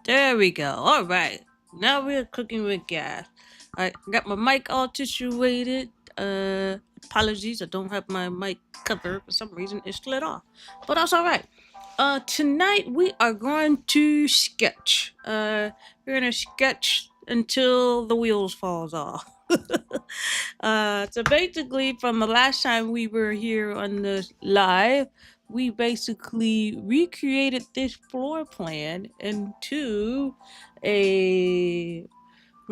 There we go. All right. Now we're cooking with gas. I got my mic all situated. Apologies, I don't have my mic cover for some reason. It slid off, but that's all right. Tonight we are going to sketch. We're gonna sketch until the wheels falls off. So basically, from the last time we were here on the live, we basically recreated this floor plan into a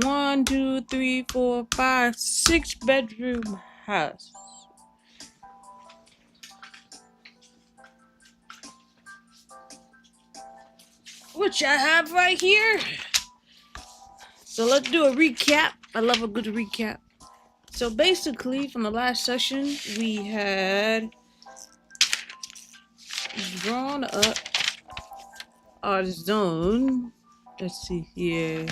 one, two, three, four, five, 6 bedroom house. Which I have right here. So let's do a recap. I love a good recap. So basically, from the last session, we had drawn up our zone. Let's see here.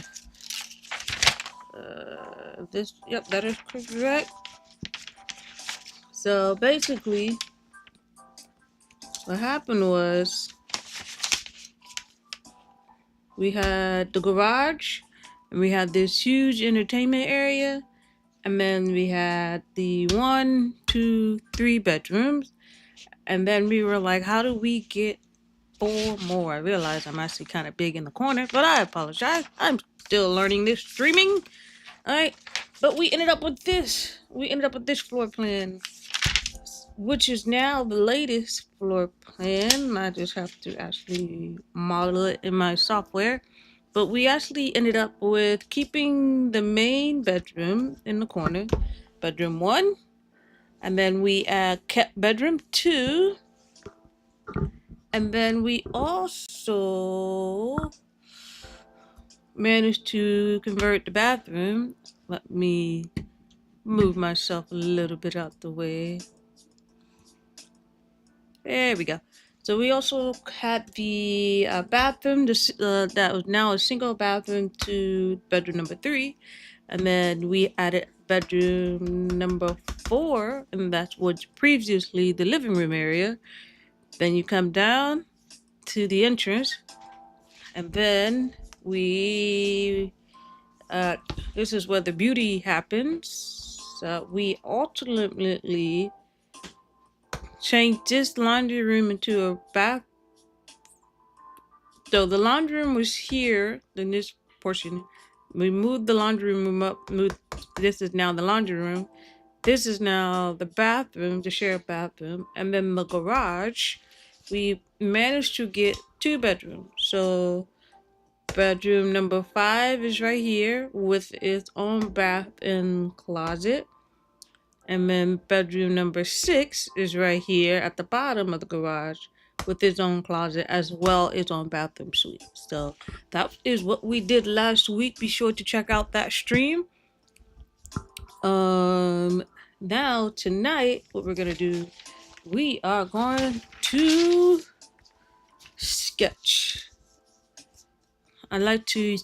Yep, that is correct. So basically, what happened was we had the garage, and we had this huge entertainment area, and then we had the 1, 2, 3 bedrooms, and then we were like, how do we get 4 more? I realized I'm actually kind of big in the corner, but I apologize. I'm still learning this streaming. All right, but we ended up with this. We ended up with this floor plan, which is now the latest floor plan. I just have to actually model it in my software. But we actually ended up with keeping the main bedroom in the corner, bedroom 1, and then we kept bedroom 2, and then we also managed to convert the bathroom. Let me move myself a little bit out the way. There we go. So we also had the bathroom that was now a single bathroom to bedroom number 3. And then we added bedroom number 4, and that was previously the living room area. Then you come down to the entrance, and then this is where the beauty happens. We alternately changed this laundry room into a bath. So the laundry room was here in this portion. We moved the laundry room up. This is now the laundry room. This is now the bathroom, the shared bathroom. And then the garage, we managed to get 2 bedrooms. So bedroom number 5 is right here with its own bath and closet. And then bedroom number 6 is right here at the bottom of the garage with its own closet as well as its own bathroom suite. So that is what we did last week. Be sure to check out that stream. Now tonight, what we're gonna do, we are going to sketch. I like to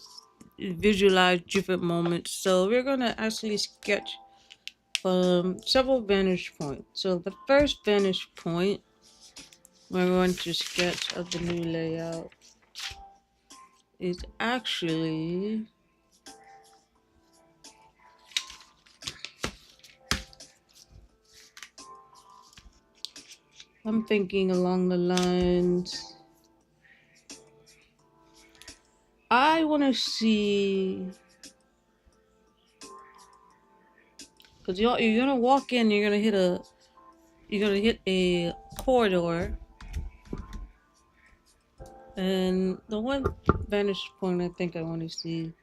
visualize different moments, so we're gonna actually sketch from several vantage points. So the first vantage point we're going to sketch of the new layout is actually I'm thinking along the lines, I want to see, because you're gonna walk in, you're gonna hit a corridor, and the one vantage point I think I want to see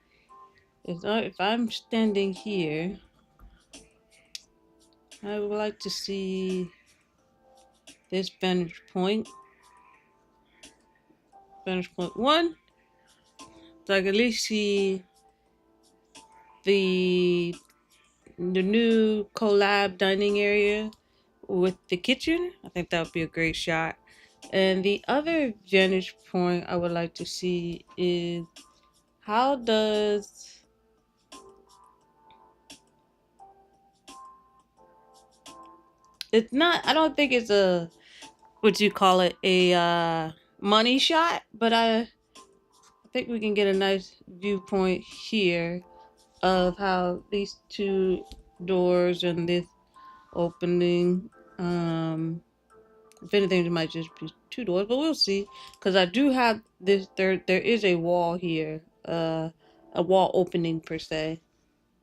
is if I'm standing here, I would like to see this vantage point 1, so I can at least see the new collab dining area with the kitchen. I think that would be a great shot. And the other vantage point I would like to see is how does it's not, I don't think it's a, what you call it, a money shot, but I think we can get a nice viewpoint here of how these two doors and this opening, if anything, it might just be two doors, but we'll see. Because I do have this, there is a wall here, a wall opening per se.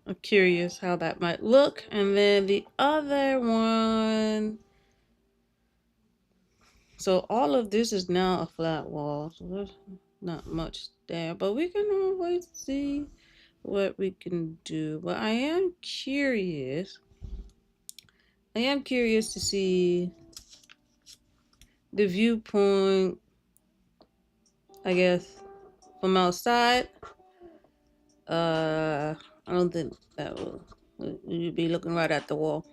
I'm curious how that might look. And then the other one, so all of this is now a flat wall, so there's not much there, but we can always see what we can do. But I am curious to see the viewpoint, I guess, from outside. I don't think that will, you'd be looking right at the wall,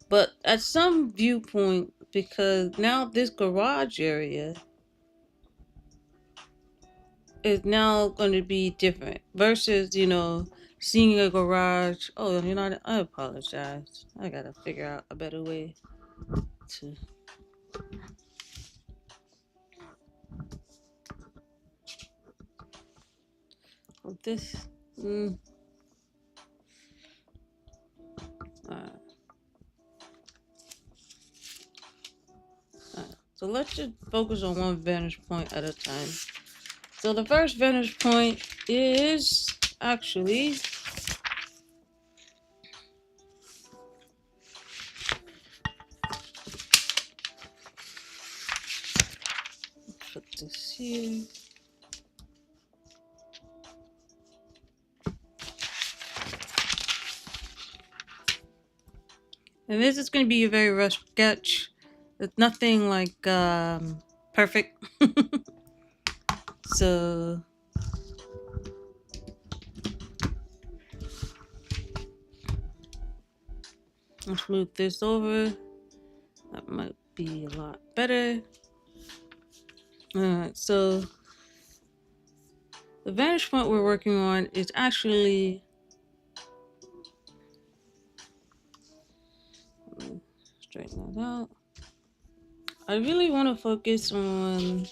but at some viewpoint, because now this garage area is now going to be different versus, you know, seeing a garage. Oh, you know, I apologize. I gotta figure out a better way to. This. Alright. So let's just focus on one vantage point at a time. So the first vantage point is actually put this here. And this is going to be a very rough sketch. It's nothing like perfect. So let's move this over. That might be a lot better. Alright, so the vantage point we're working on is actually straighten that out. I really want to focus on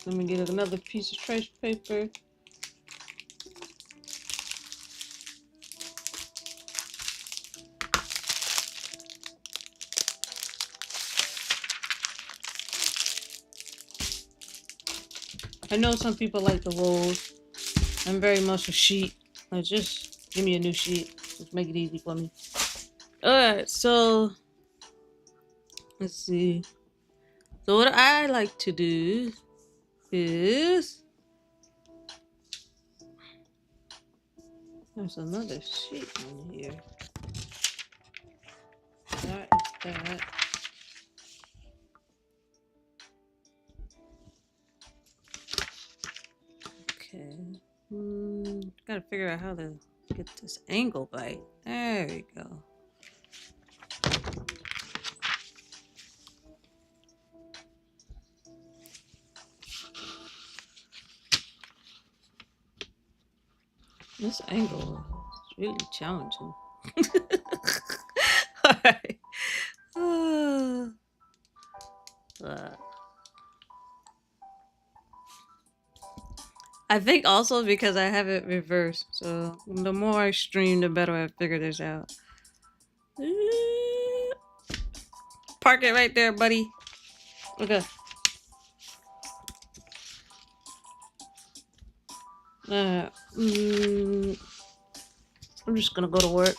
let me get another piece of trace paper. I know some people like the rolls. I'm very much a sheet. Just give me a new sheet. Just make it easy for me. Alright, so let's see. So what I like to do is there's another sheet in here. That is that. Okay. Gotta figure out how to get this angle right. There we go. This angle is really challenging. Alright. I think also because I have it reversed, so the more I stream, the better I figure this out. Park it right there, buddy. Okay. I'm just gonna go to work.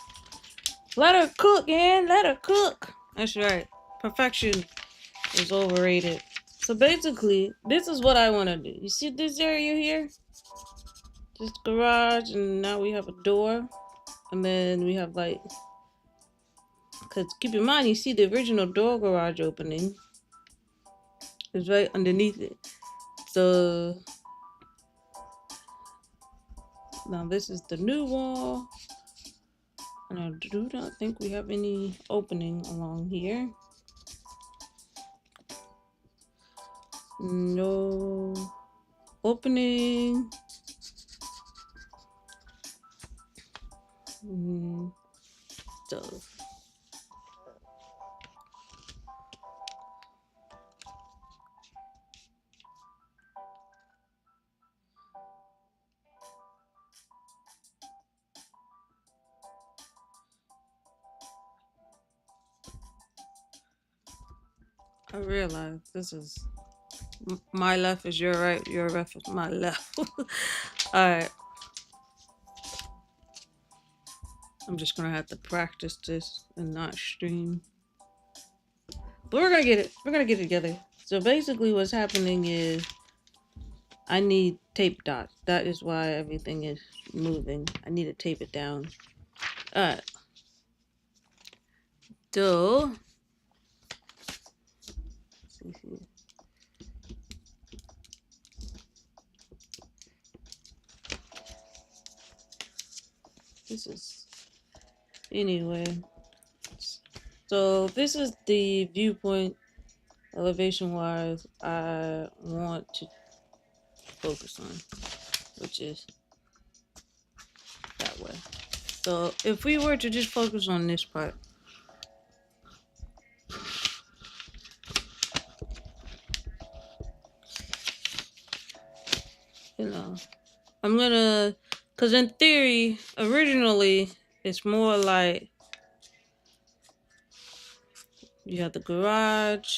Let her cook, man. Let her cook. That's right. Perfection is overrated. So basically, this is what I want to do. You see this area here? This garage, and now we have a door. And then we have like... Because keep in mind, you see the original door garage opening is right underneath it. So... Now this is the new wall. And I do not think we have any opening along here. No opening. Stove. I realize this is my left is your right, your left is my left. All right. I'm just gonna have to practice this and not stream. But we're gonna get it. We're gonna get it together. So basically what's happening is I need tape dots. That is why everything is moving. I need to tape it down. Alright. So this is anyway. So this is the viewpoint elevation wise I want to focus on, which is that way. So if we were to just focus on this part, you know, I'm gonna, cause in theory, originally, it's more like you have the garage.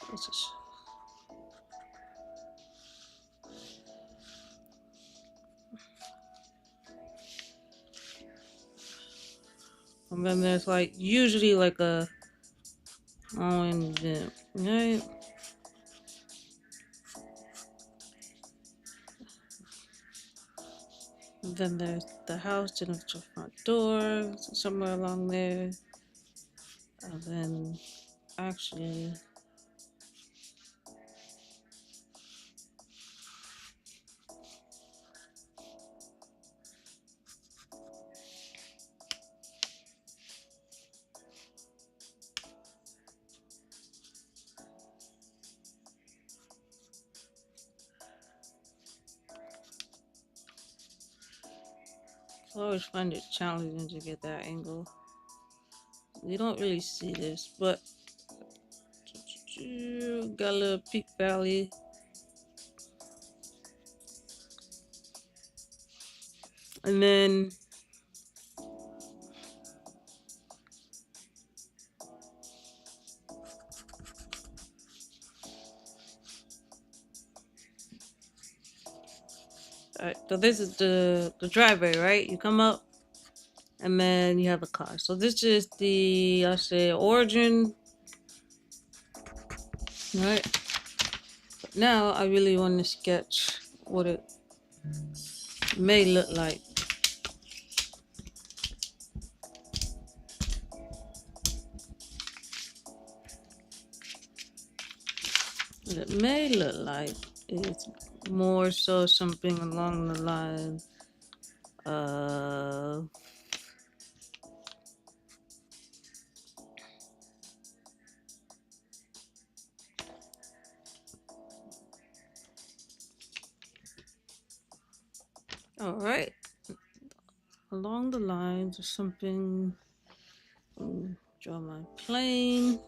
What's this? And then there's like usually like a vent, right? And then there's the house, and it's the front door, somewhere along there. And then actually, I always find it challenging to get that angle. You don't really see this, but got a little peak valley. And then alright, so this is the driveway, right? You come up and then you have a car. So this is the, I say, origin, right? But now I really want to sketch what it may look like. What it may look like is more so something along the lines of all right, along the lines of something. Draw my plane.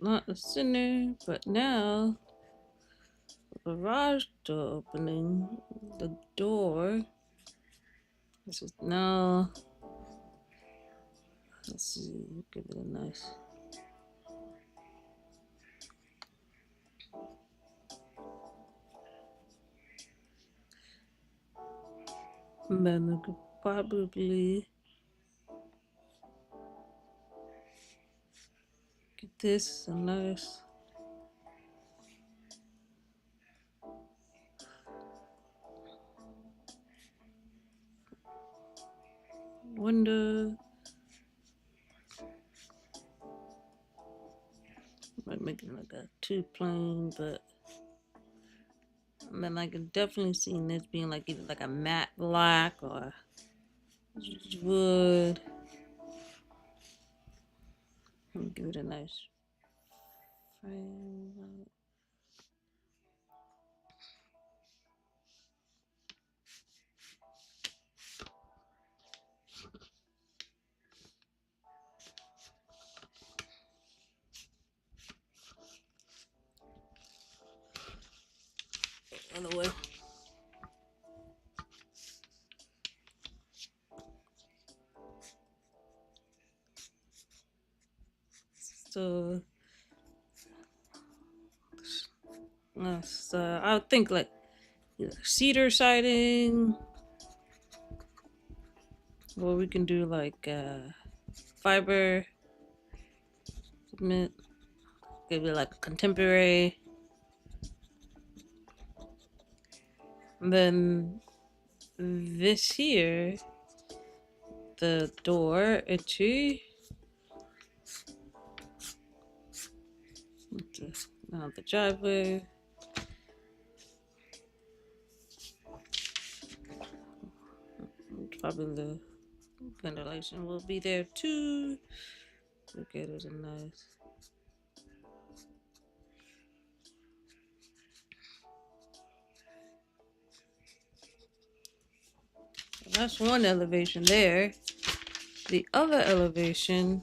Not the center, but now the garage door opening. The door. This is now. Let's see. Give it a nice. And then I could probably get this a nice window. Might make it like a 2-plane, but then I can definitely see this being like either like a matte black or wood. Give it a nice frame. Other way. So I would think like cedar siding, or we can do like fiber cement. Give it like a contemporary. And then this here, the door entry. Now the driveway. Probably the ventilation will be there too. Look at it, nice. That's one elevation there. The other elevation.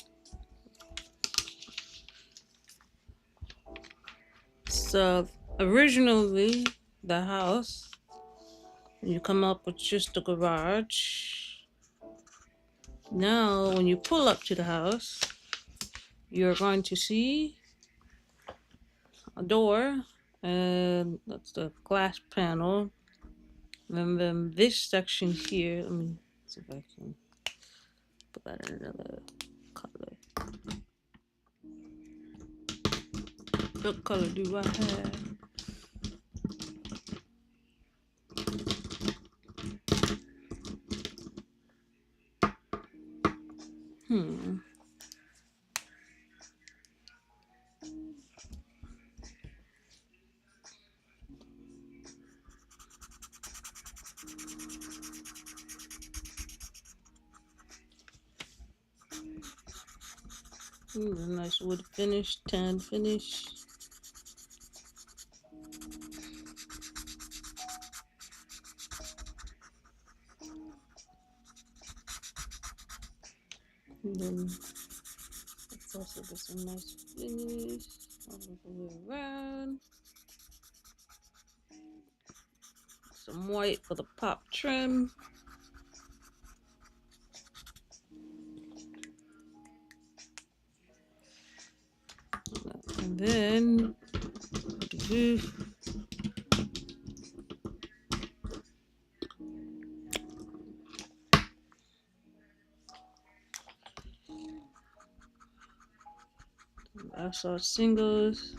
So originally the house, you come up with just the garage. Now when you pull up to the house, you're going to see a door, and that's the glass panel. And then this section here, let me see if I can put that in another color. What color do I have? Ooh, nice wood finish, tan finish. And then it's also got some nice finish all the way around. Some white for the pop trim. And then the roof. I saw singles.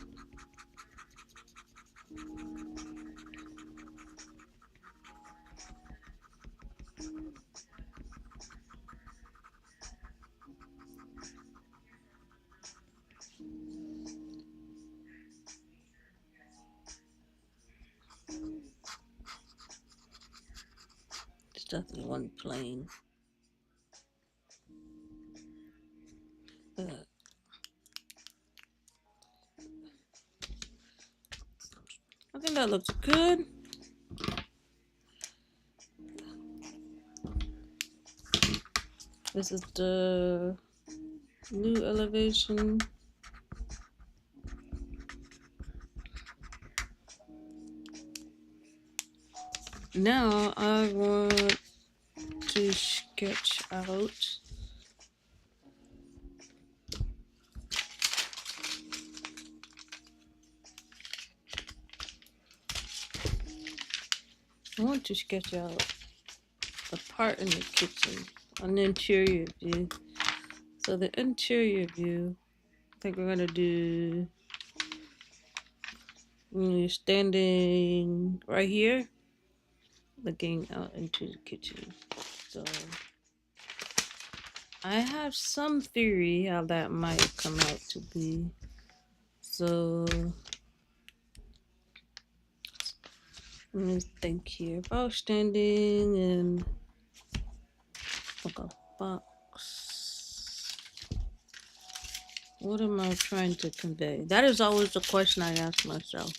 It's definitely one plane. I think that looks good. This is the new elevation. Now I want to sketch out the part in the kitchen, an interior view. So the interior view, I think we're gonna do standing right here, looking out into the kitchen. So I have some theory how that might come out to be. So let me think here about standing and like a box. What am I trying to convey? That is always the question I ask myself.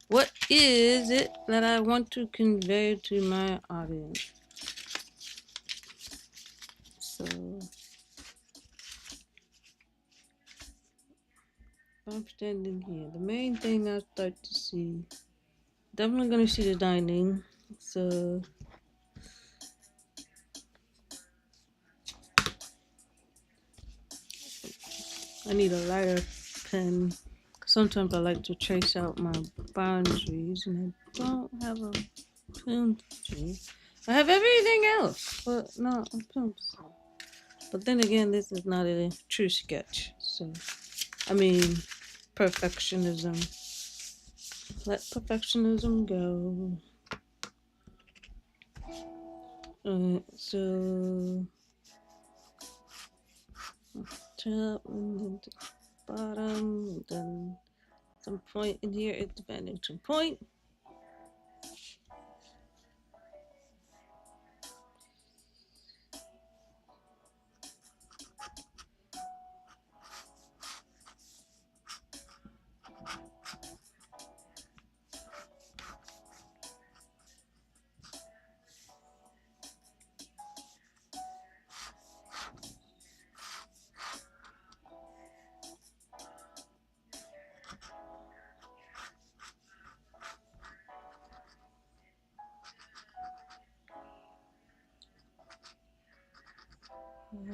What is it that I want to convey to my audience? So I'm standing here. The main thing I start to see, definitely gonna see the dining. So I need a lighter pen. Sometimes I like to trace out my boundaries, and I don't have a pencil. I have everything else, but not a pencil. But then again, this is not a true sketch. So, I mean, perfectionism. Let perfectionism go. So top and then to the bottom, and then some point in here at the vanishing point.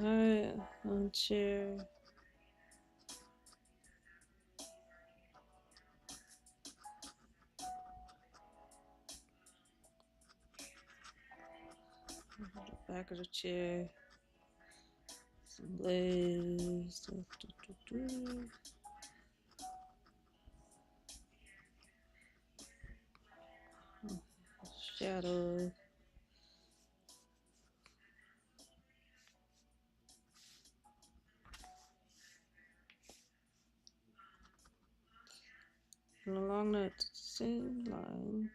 Alright, on chair. Back of the chair. Some legs. Shadow. And along that same line,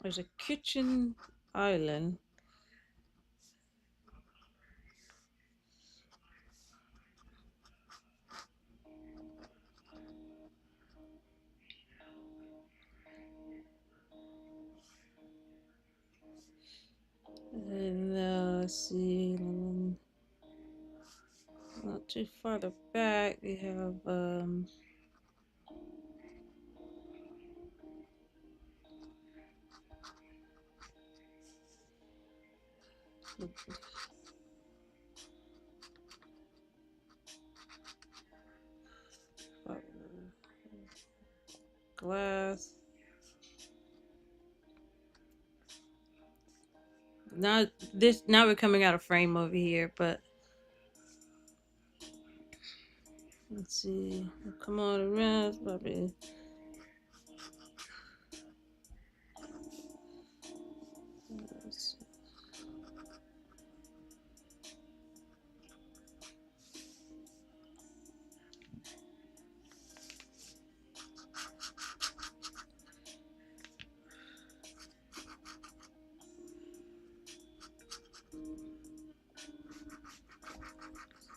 there's a kitchen island. And let's see, not too farther back, we have glass. Now we're coming out of frame over here, but let's see. Come on around, probably.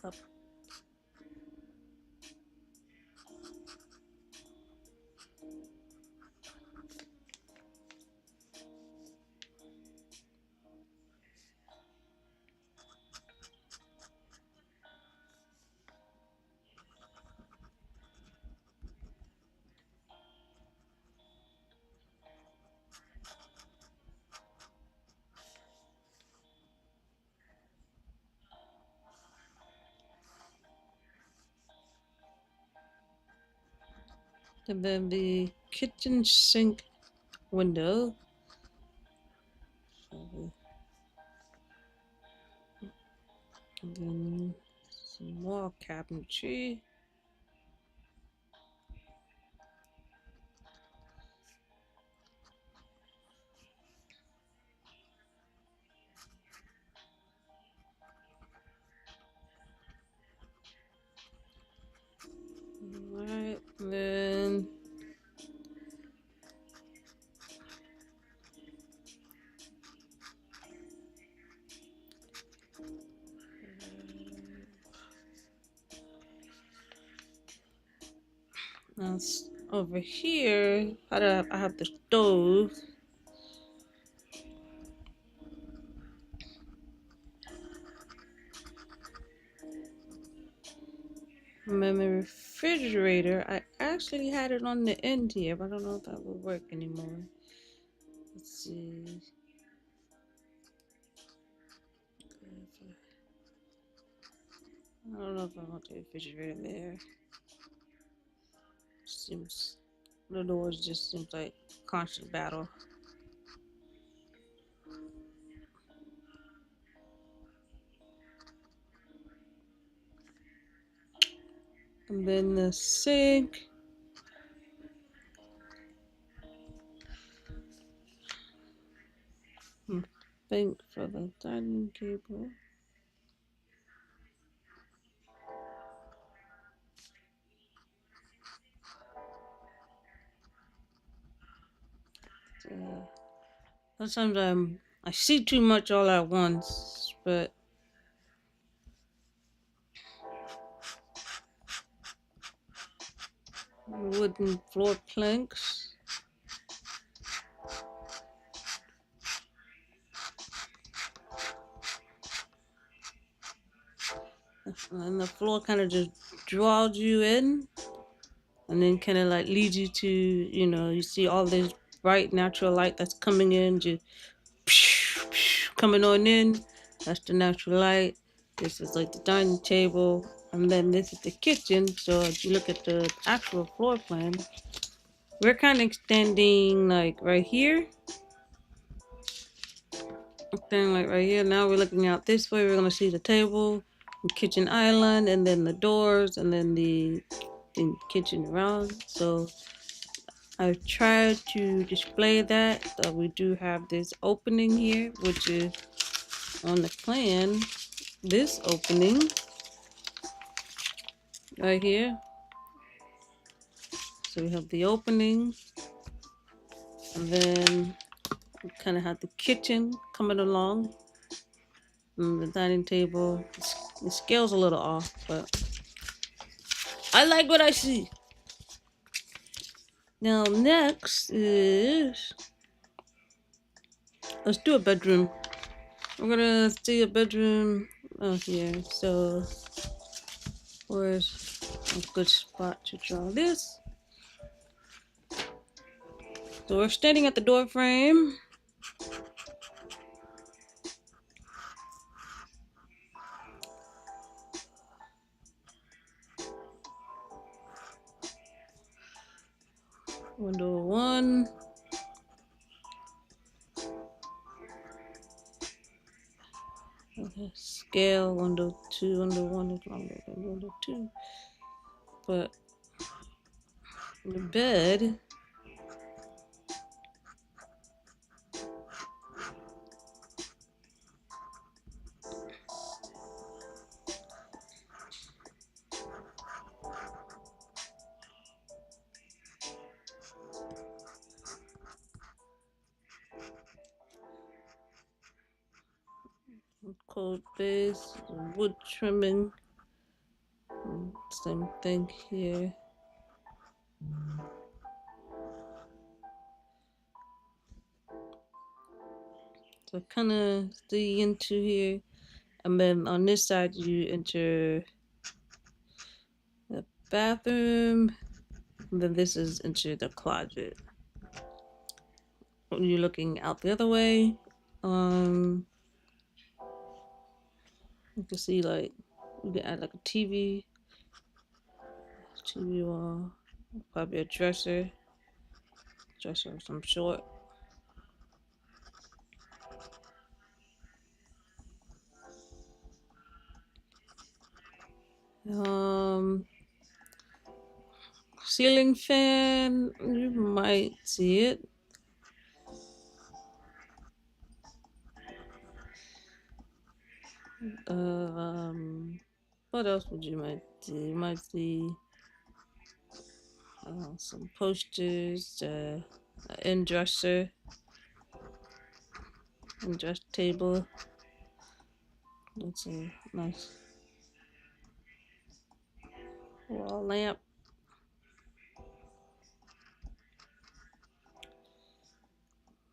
Up. And then the kitchen sink window. And then some more cabinetry. Now over here, I have the stove. And then the refrigerator, I actually had it on the end here, but I don't know if that will work anymore. Let's see. I don't know if I want the refrigerator there. Seems the doors just seems like constant battle. And then the sink. Think for the dining table. Sometimes I see too much all at once, but wooden floor planks. And the floor kind of just draws you in, and then kind of like leads you to, you see all this bright natural light that's coming in, just coming on in. That's the natural light. This is like the dining table, and then this is the kitchen. So if you look at the actual floor plan, we're kind of extending like right here. Then like right here, now we're looking out this way. We're gonna see the table, the kitchen island, and then the doors, and then the kitchen around. So I've tried to display that we do have this opening here, which is on the plan. This opening right here. So we have the opening, and then we kind of have the kitchen coming along, and the dining table. The scale's a little off, but I like what I see. Now next is, let's do a bedroom. We're gonna see a bedroom here. So where's a good spot to draw this? So we're standing at the door frame. Window 1. Okay, scale window 2. Window 1 is longer than window 2. But the bed, cold base, wood trimming. Same thing here. So kind of stay into here, and then on this side you enter the bathroom, and then this is into the closet. When you're looking out the other way, you can see like you can add like a TV wall, probably a dresser of some sort. Ceiling fan, you might see it. What else would you might see? You might see some posters, an end dresser, and dress table. That's a nice wall lamp.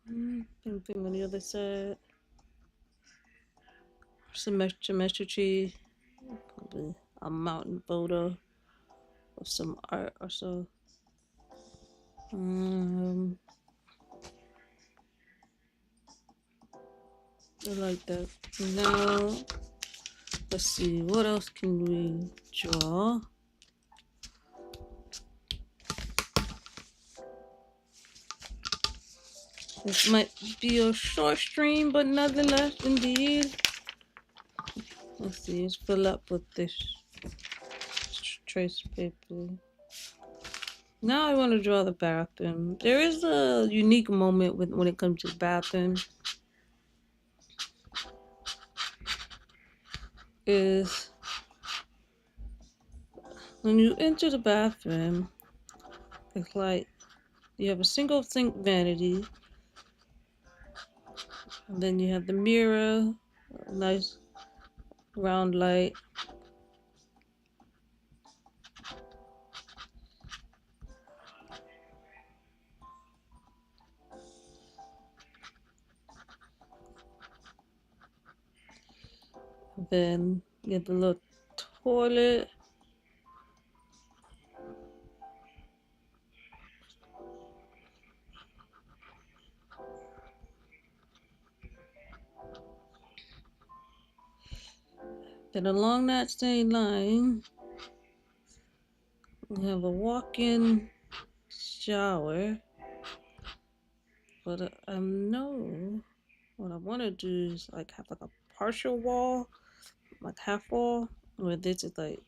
Same thing on the other side. Some geometry, probably a mountain photo of some art or so. I like that. Now, let's see, what else can we draw? This might be a short stream, but nonetheless, indeed. Let's see, let's fill up with this trace paper. Now I want to draw the bathroom. There is a unique moment when it comes to the bathroom. Is when you enter the bathroom, it's like you have a single sink vanity, and then you have the mirror, a nice round light. Then you have the little toilet. Then along that same line, we have a walk-in shower. But no, what I want to do is like have like a partial wall, like half wall, where this is like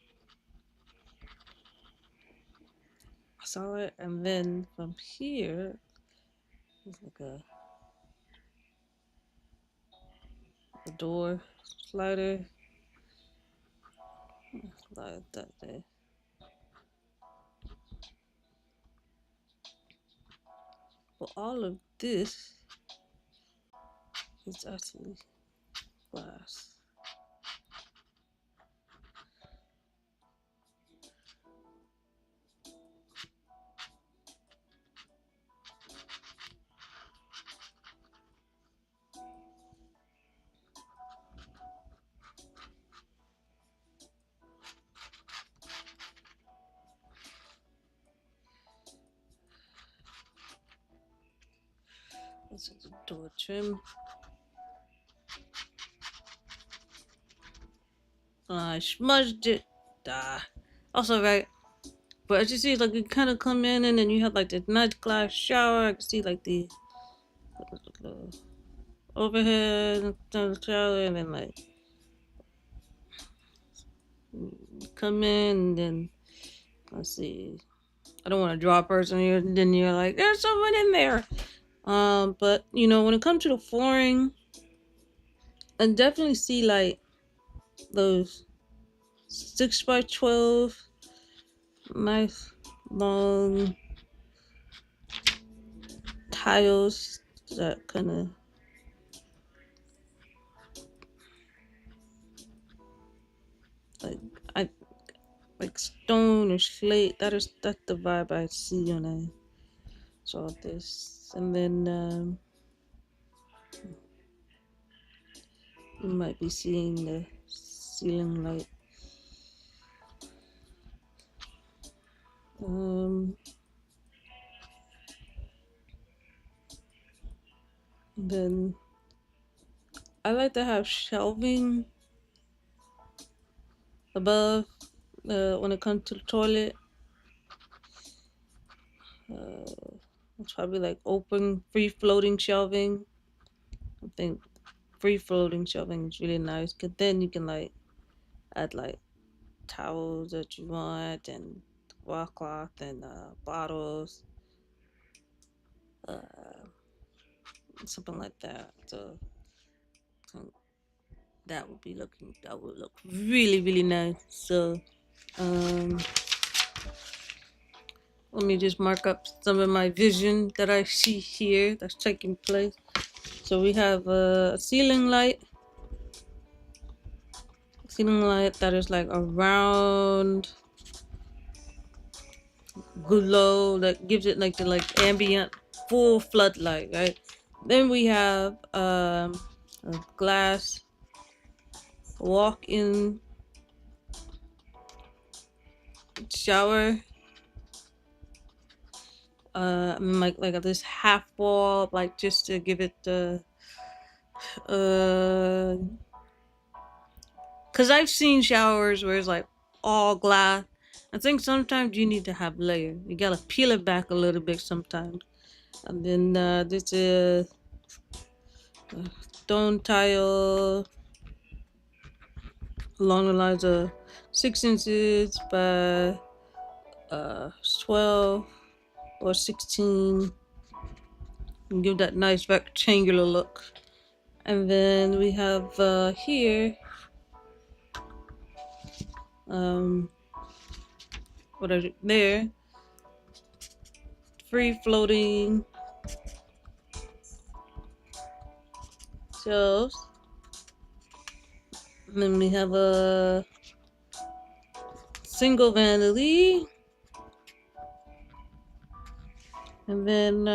solid, and then from here, it's like a door slider. Slide that there. But all of this is actually glass. This is the door trim. I smudged it. Also, right. But as you see, like you kind of come in and then you have like this nice glass shower. I can see like the overhead shower, and then like come in and then let's see. I don't want to draw a person here, and then you're like, there's someone in there. But you know, when it comes to the flooring, I definitely see like those 6x12 nice long tiles that kind of like stone or slate. That's the vibe I see when I saw this. And then you might be seeing the ceiling light. Then I like to have shelving above when it comes to the toilet. It's probably like open, free floating shelving. I think free floating shelving is really nice, because then you can like add like towels that you want and washcloth and bottles, something like that. So that would look really nice. So let me just mark up some of my vision that I see here that's taking place. So we have a ceiling light that is like a round glow that gives it like the ambient full floodlight, right? Then we have a glass walk-in shower. Like this half wall, like just to give it the cause I've seen showers where it's like all glass. I think sometimes you need to have layers. You gotta peel it back a little bit sometimes. And then this is stone tile along the lines of 6 inches by 12 or 16. And give that nice rectangular look. And then we have here what are there? Free floating shelves. And then we have a single vanity. And then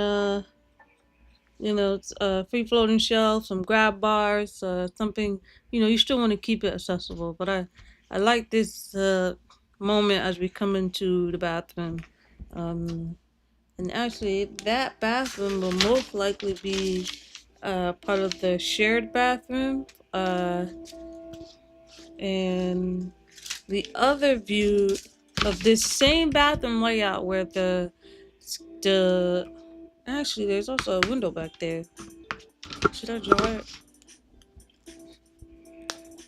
it's free floating shelf, some grab bars, something, you still want to keep it accessible. But I like this moment as we come into the bathroom. And actually, that bathroom will most likely be part of the shared bathroom. And the other view of this same bathroom layout where the actually there's also a window back there. Should I draw it?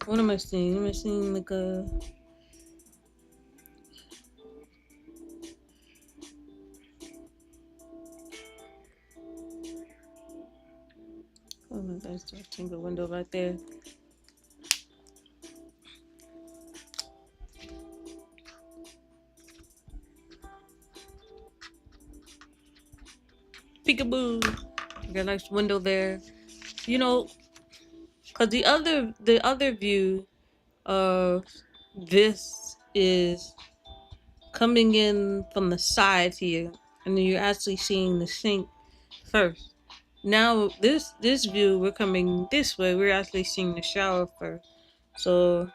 What am I seeing? Am I seeing like a... Oh my gosh, there's a single window right there. Peekaboo! Got a nice window there. Cause the other view of this is coming in from the side here, and then you're actually seeing the sink first. Now this view, we're coming this way, we're actually seeing the shower first. So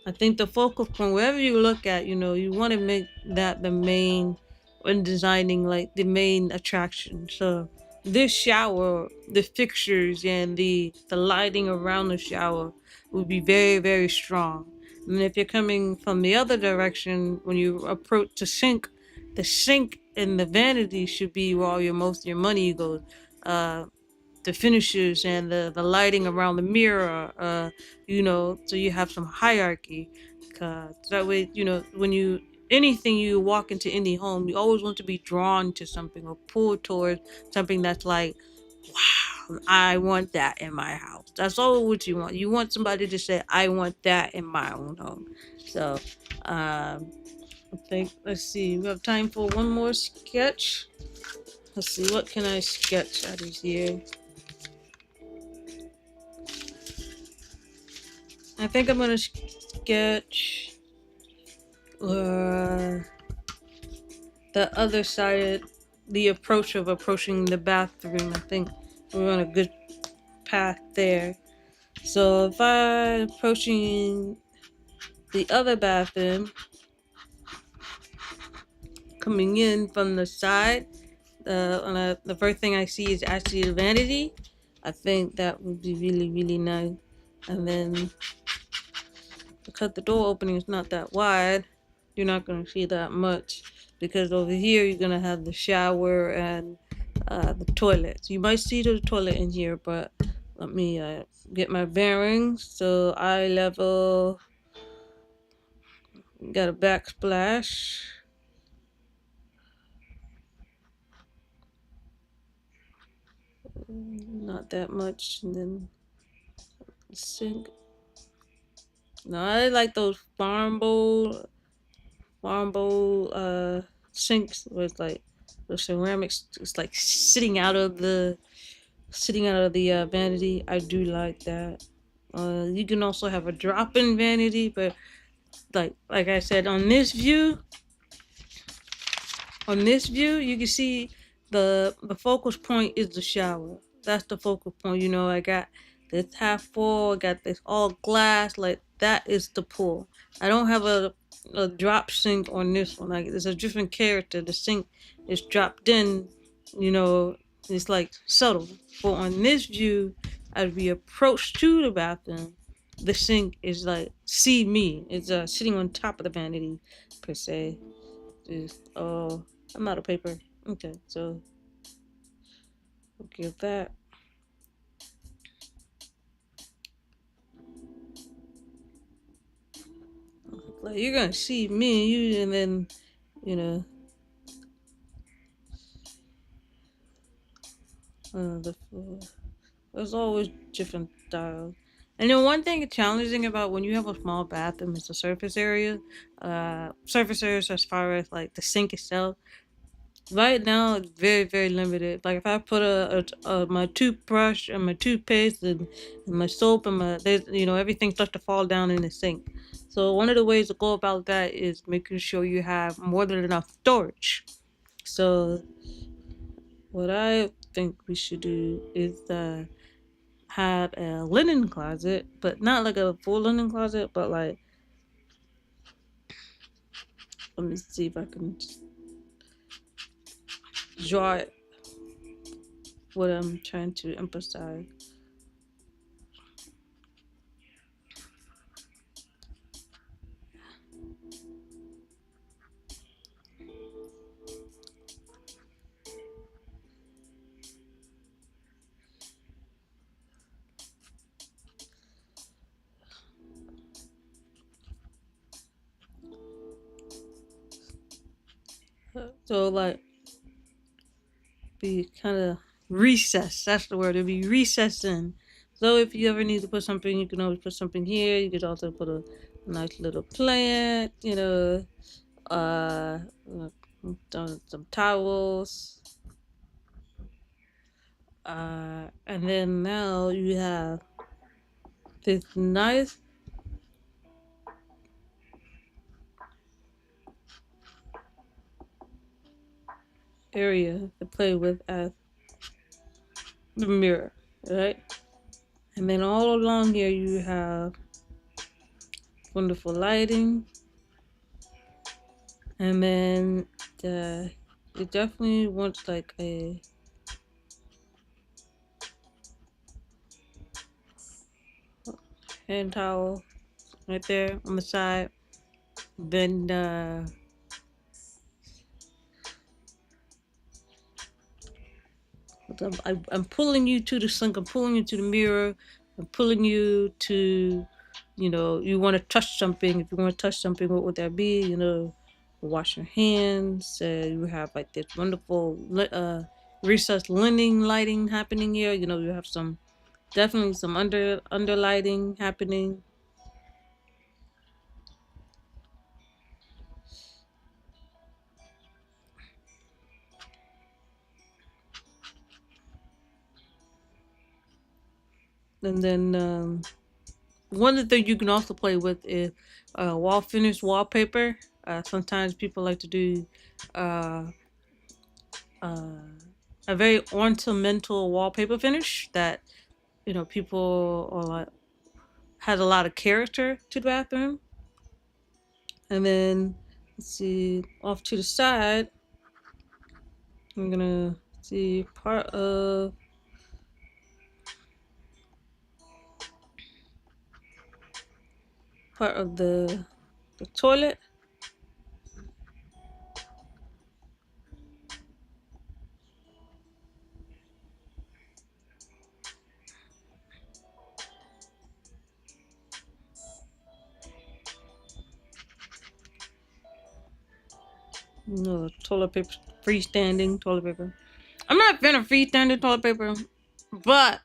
I think the focal point, wherever you look at, you want to make that the main, when designing, like the main attraction. So this shower, the fixtures and the lighting around the shower would be very, very strong. And if you're coming from the other direction, when you approach the sink and the vanity should be where all most of your money goes. The finishes and the lighting around the mirror, so you have some hierarchy. Cause that way, when anything you walk into any home, you always want to be drawn to something or pulled towards something that's like, wow, I want that in my house. That's all what you want. You want somebody to say, I want that in my own home. So, I think, let's see, we have time for one more sketch. Let's see, what can I sketch out of here? I think I'm gonna sketch the other side, the approach of approaching the bathroom. I think we're on a good path there. So if I'm approaching the other bathroom, coming in from the side, the first thing I see is actually the vanity. I think that would be really, really nice. And then, because the door opening is not that wide, you're not going to see that much, because over here you're going to have the shower and the toilet. So you might see the toilet in here, but let me get my bearings. So eye level, got a backsplash. Not that much. And then sink. No, I like those farm bowl sinks with like the ceramics, it's like sitting out of the vanity. I do like that. You can also have a drop-in vanity, but like I said, on this view, you can see the focus point is the shower. that's the focal point. You know, I got this half full, I got this all glass, like that is the pool. I don't have a drop sink on this one. Like there's a different character. The sink is dropped in, you know, it's like subtle. But on this view, as we approach to the bathroom, the sink is like see me. It's sitting on top of the vanity per se. Just oh, I'm out of paper. Okay, so we'll give that. Like you're gonna see me and you, and then you know the floor. There's always different styles. And then one thing challenging about when you have a small bathroom is the surface area. Surface areas as far as like the sink itself. Right now, it's very very limited. Like if I put my toothbrush and my toothpaste and my soap and my you know everything starts to fall down in the sink. So one of the ways to go about that is making sure you have more than enough storage. So what I think we should do is have a linen closet, but not like a full linen closet, but like let me see if I can draw it what I'm trying to emphasize. So like be kind of recessed. That's the word. It'd be recessing. So if you ever need to put something, you can always put something here. You could also put a nice little plant. You know, uh, some towels. And then now you have this nice area to play with as the mirror, right? And then all along here you have wonderful lighting, and then it definitely wants like a hand towel right there on the side. Then I'm pulling you to the sink. I'm pulling you to the mirror. I'm pulling you to, you know, you want to touch something. If you want to touch something, what would that be? You know, wash your hands. You have like this wonderful recessed linen lighting happening here. You know, you have some definitely some under lighting happening. And then one of the things you can also play with is wall finish wallpaper. Sometimes people like to do uh, a very ornamental wallpaper finish that you know people are like has a lot of character to the bathroom. And then let's see off to the side, I'm gonna see part of the toilet. No toilet paper, freestanding toilet paper. I'm not a fan of freestanding toilet paper, but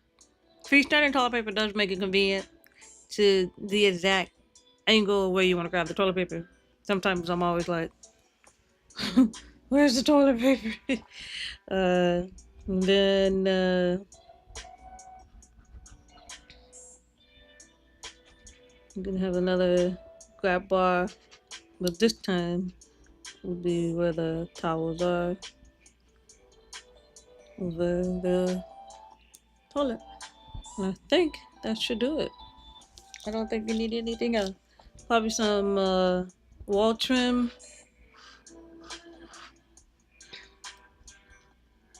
freestanding toilet paper does make it convenient to the exact angle where you want to grab the toilet paper. Sometimes I'm always like, where's the toilet paper? Then I'm gonna have another grab bar, but this time will be where the towels are. Over there. toilet. And I think that should do it. I don't think we need anything else. Probably some wall trim,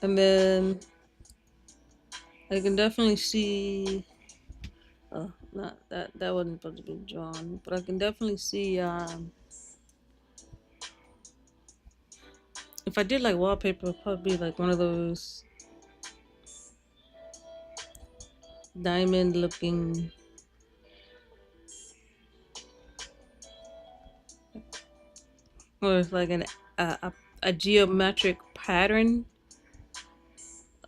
and then I can definitely see. Not that wasn't supposed to be drawn, but I can definitely see. If I did like wallpaper, it'd probably be like one of those diamond-looking. Or it's like a geometric pattern.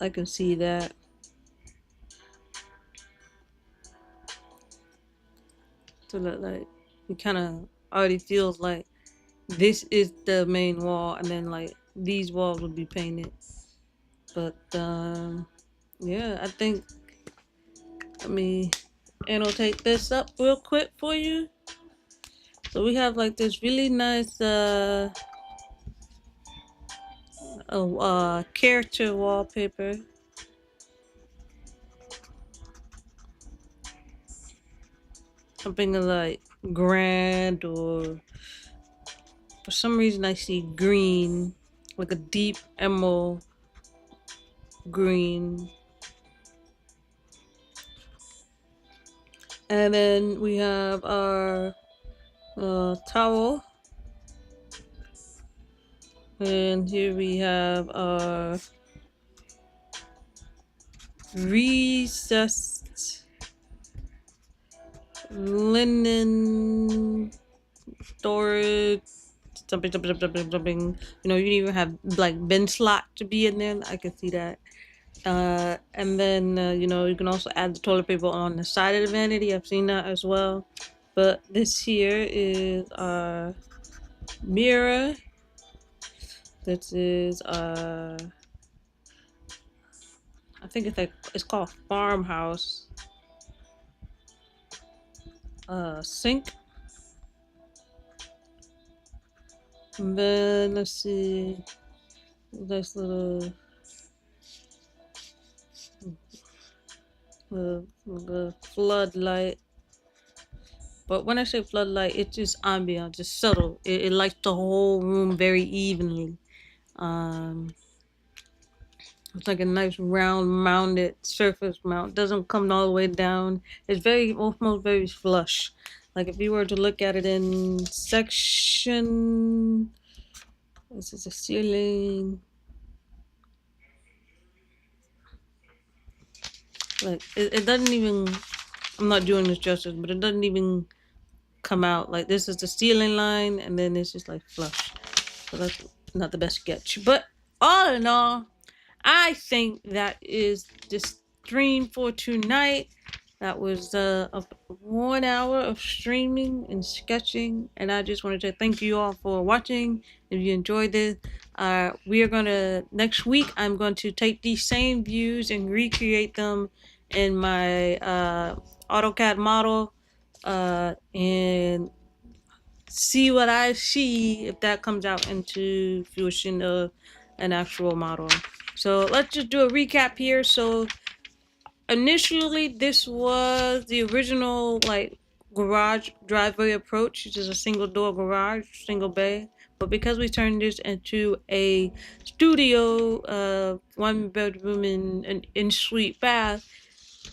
I can see that. So that like it kind of already feels like this is the main wall, and then like these walls would be painted. But yeah, I think let me annotate this up real quick for you. So we have like this really nice character wallpaper. Something like grand, or for some reason I see green, like a deep emerald green. And then we have our towel. And here we have our recessed linen storage. Something. You know, you even have like bin slot to be in there. I can see that. And then, you know, you can also add the toilet paper on the side of the vanity. I've seen that as well. But this here is our mirror. This is I think it's called farmhouse sink. And then let's see, nice little floodlight. But when I say floodlight, it's just ambient, just subtle. It lights the whole room very evenly. It's like a nice round mounted surface mount. Doesn't come all the way down. It's very almost very flush. Like if you were to look at it in section, this is a ceiling. Like it doesn't even. I'm not doing this justice, but it doesn't even come out. Like this is the ceiling line, and then it's just like flush. So that's not the best sketch. But all in all, I think that is the stream for tonight. That was a 1 hour of streaming and sketching, and I just wanted to thank you all for watching. If you enjoyed this, we are gonna next week. I'm going to take these same views and recreate them in my AutoCAD model, and see what I see if that comes out into fruition of an actual model. So let's just do a recap here. So initially this was the original like garage driveway approach, which is a single door garage, single bay. But because we turned this into a studio, 1 bedroom and an in-suite bath,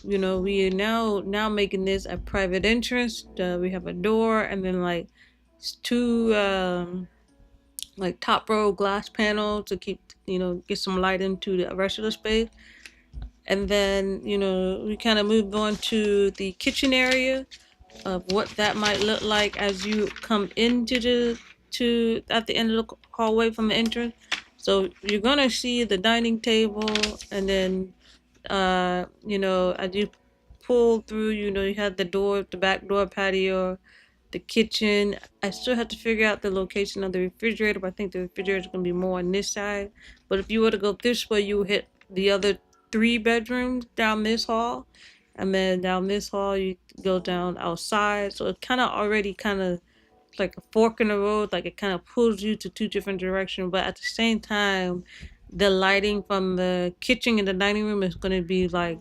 you know, we are now making this a private entrance. We have a door, and then like two like top row glass panels to keep, you know, get some light into the rest of the space. And then, you know, we kind of moved on to the kitchen area of what that might look like as you come into at the end of the hallway from the entrance. So you're gonna see the dining table, and then you know, as you pull through, you know, you have the back door patio, the kitchen. I still have to figure out the location of the refrigerator, but I think the refrigerator is going to be more on this side. But if you were to go this way, you would hit the other 3 bedrooms down this hall. And then down this hall, you go down outside. So it kind of already kind of like a fork in the road. Like it kind of pulls you to 2 different directions. But at the same time, the lighting from the kitchen and the dining room is going to be like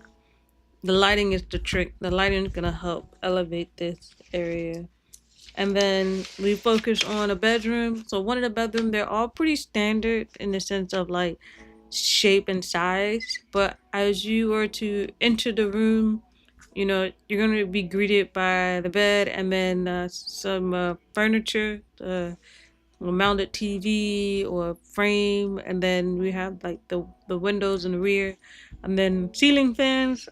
the lighting is the trick. The lighting is gonna help elevate this area. And then we focus on a bedroom. So one of the bedroom, they're all pretty standard in the sense of like shape and size. But as you were to enter the room, you know, you're gonna be greeted by the bed and then some furniture, a mounted TV or frame, and then we have like the windows in the rear, and then ceiling fans.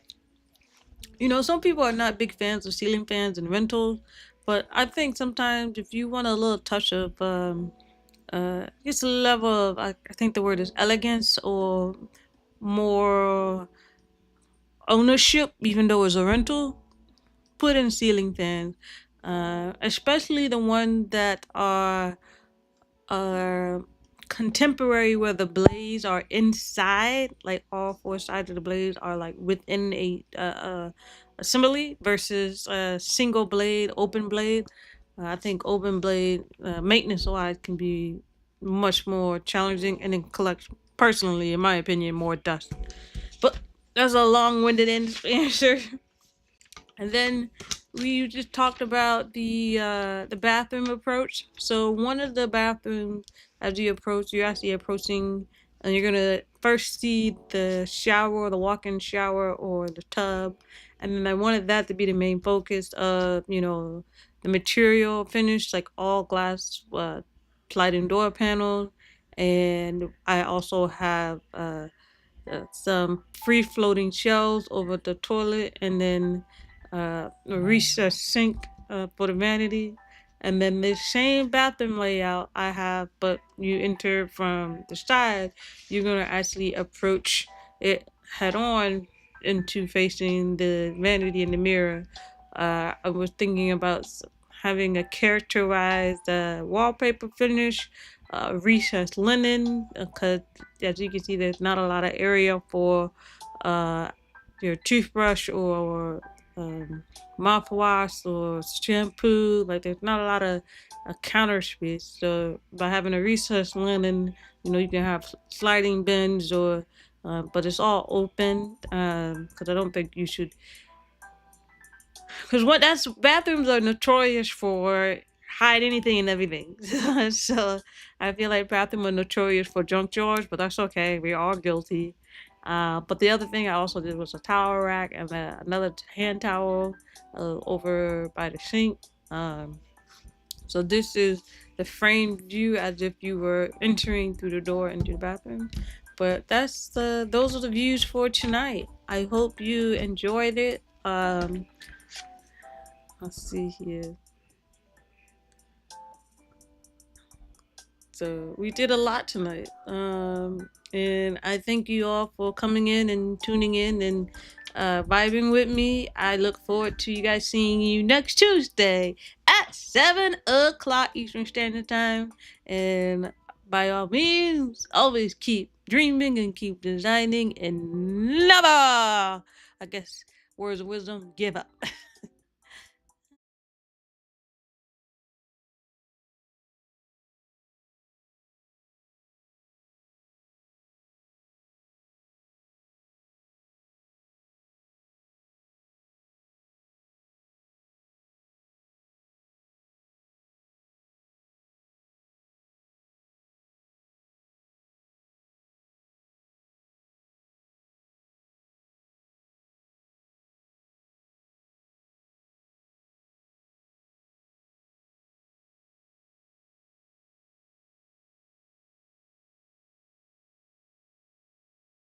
You know, some people are not big fans of ceiling fans and rentals, but I think sometimes if you want a little touch of just a level of I think the word is elegance or more ownership, even though it's a rental, put in ceiling fans, especially the ones that are contemporary where the blades are inside, like all four sides of the blades are like within a assembly versus a single blade, open blade. I think open blade maintenance wise can be much more challenging and it collects, personally, in my opinion, more dust. But that's a long-winded answer. And then we just talked about the bathroom approach. So one of the bathrooms, as you approach, you're actually approaching, and you're gonna first see the shower, the walk-in shower, or the tub, and then I wanted that to be the main focus of, you know, the material finish, like all glass sliding door panels, and I also have some free floating shelves over the toilet, and then a recessed sink for the vanity. And then the same bathroom layout I have, but you enter from the side, you're gonna actually approach it head on into facing the vanity in the mirror. I was thinking about having a characterized wallpaper finish, recessed linen, because as you can see, there's not a lot of area for uh, your toothbrush or mouthwash or shampoo. Like there's not a lot of counter space. So by having a recessed linen, you know, you can have sliding bins or, but it's all open. Because I don't think you should. Because what that's bathrooms are notorious for hide anything and everything. So I feel like bathrooms are notorious for junk drawers, but that's okay. We're all guilty. But the other thing I also did was a towel rack and another hand towel over by the sink. So this is the framed view as if you were entering through the door into the bathroom. But those are the views for tonight. I hope you enjoyed it. Let's see here. So we did a lot tonight. And I thank you all for coming in and tuning in and vibing with me. I look forward to you guys seeing you next Tuesday at 7 o'clock Eastern Standard Time. And by all means, always keep dreaming and keep designing and never, I guess, words of wisdom, give up.